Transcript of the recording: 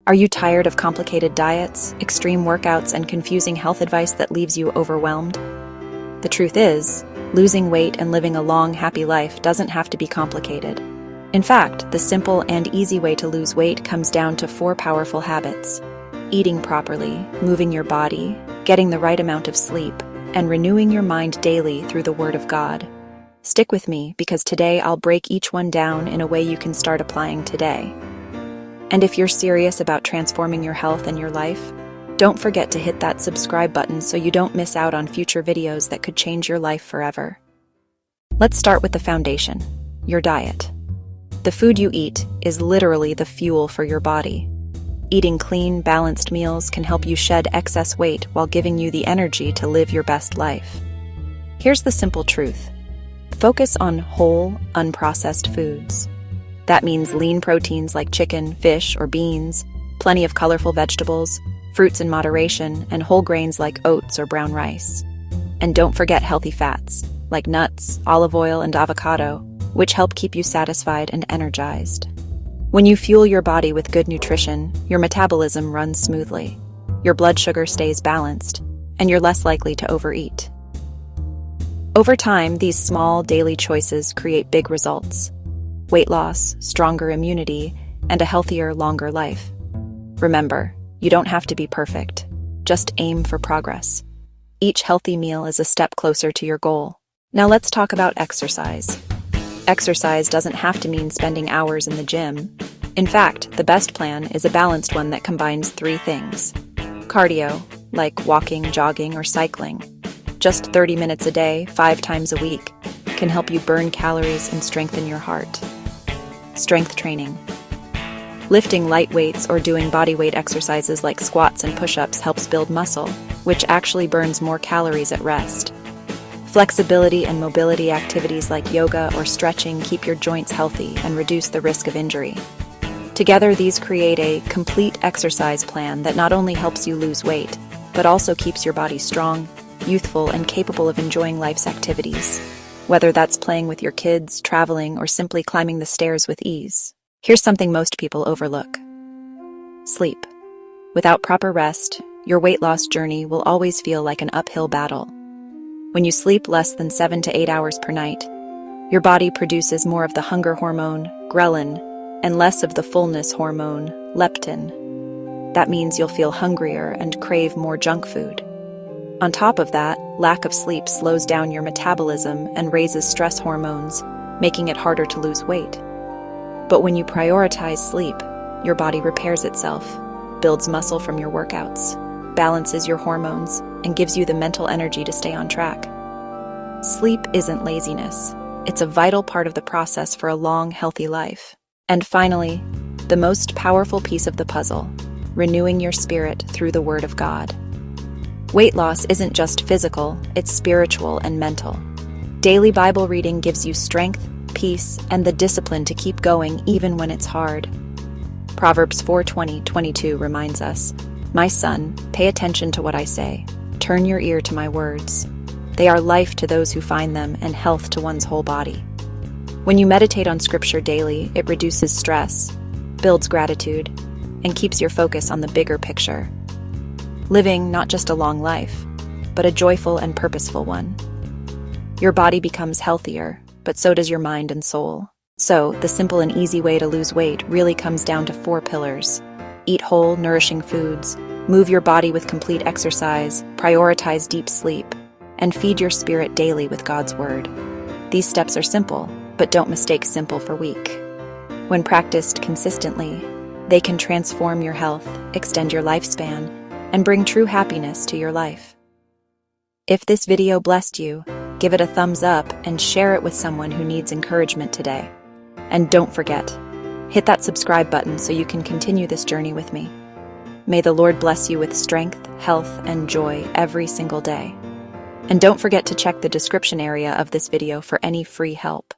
Are you tired of complicated diets, extreme workouts, and confusing health advice that leaves you overwhelmed? The truth is, losing weight and living a long, happy life doesn't have to be complicated. In fact, the simple and easy way to lose weight comes down to 4 powerful habits: eating properly, moving your body, getting the right amount of sleep, and renewing your mind daily through the Word of God. Stick with me, because today I'll break each one down in a way you can start applying today. And if you're serious about transforming your health and your life, don't forget to hit that subscribe button so you don't miss out on future videos that could change your life forever. Let's start with the foundation, your diet. The food you eat is literally the fuel for your body. Eating clean, balanced meals can help you shed excess weight while giving you the energy to live your best life. Here's the simple truth. Focus on whole, unprocessed foods. That means lean proteins like chicken, fish, or beans, plenty of colorful vegetables, fruits in moderation, and whole grains like oats or brown rice. And don't forget healthy fats, like nuts, olive oil, and avocado, which help keep you satisfied and energized. When you fuel your body with good nutrition, your metabolism runs smoothly, your blood sugar stays balanced, and you're less likely to overeat. Over time, these small daily choices create big results: weight loss, stronger immunity, and a healthier, longer life. Remember, you don't have to be perfect. Just aim for progress. Each healthy meal is a step closer to your goal. Now let's talk about exercise. Exercise doesn't have to mean spending hours in the gym. In fact, the best plan is a balanced one that combines 3 things. Cardio, like walking, jogging, or cycling. Just 30 minutes a day, 5 times a week, can help you burn calories and strengthen your heart. Strength training. Lifting light weights or doing bodyweight exercises like squats and push-ups helps build muscle, which actually burns more calories at rest. Flexibility and mobility activities like yoga or stretching keep your joints healthy and reduce the risk of injury. Together, these create a complete exercise plan that not only helps you lose weight, but also keeps your body strong, youthful, and capable of enjoying life's activities. Whether that's playing with your kids, traveling, or simply climbing the stairs with ease. Here's something most people overlook. Sleep. Without proper rest, your weight loss journey will always feel like an uphill battle. When you sleep less than 7 to 8 hours per night, your body produces more of the hunger hormone, ghrelin, and less of the fullness hormone, leptin. That means you'll feel hungrier and crave more junk food. On top of that, lack of sleep slows down your metabolism and raises stress hormones, making it harder to lose weight. But when you prioritize sleep, your body repairs itself, builds muscle from your workouts, balances your hormones, and gives you the mental energy to stay on track. Sleep isn't laziness. It's a vital part of the process for a long, healthy life. And finally, the most powerful piece of the puzzle, renewing your spirit through the Word of God. Weight loss isn't just physical, it's spiritual and mental. Daily Bible reading gives you strength, peace, and the discipline to keep going even when it's hard. Proverbs 4:20-22 reminds us, "My son, pay attention to what I say. Turn your ear to my words. They are life to those who find them and health to one's whole body." When you meditate on Scripture daily, it reduces stress, builds gratitude, and keeps your focus on the bigger picture. Living not just a long life, but a joyful and purposeful one. Your body becomes healthier, but so does your mind and soul. So, the simple and easy way to lose weight really comes down to 4 pillars. Eat whole, nourishing foods, move your body with complete exercise, prioritize deep sleep, and feed your spirit daily with God's Word. These steps are simple, but don't mistake simple for weak. When practiced consistently, they can transform your health, extend your lifespan, and bring true happiness to your life. If this video blessed you, give it a thumbs up and share it with someone who needs encouragement today. And don't forget, hit that subscribe button so you can continue this journey with me. May the Lord bless you with strength, health, and joy every single day. And don't forget to check the description area of this video for any free help.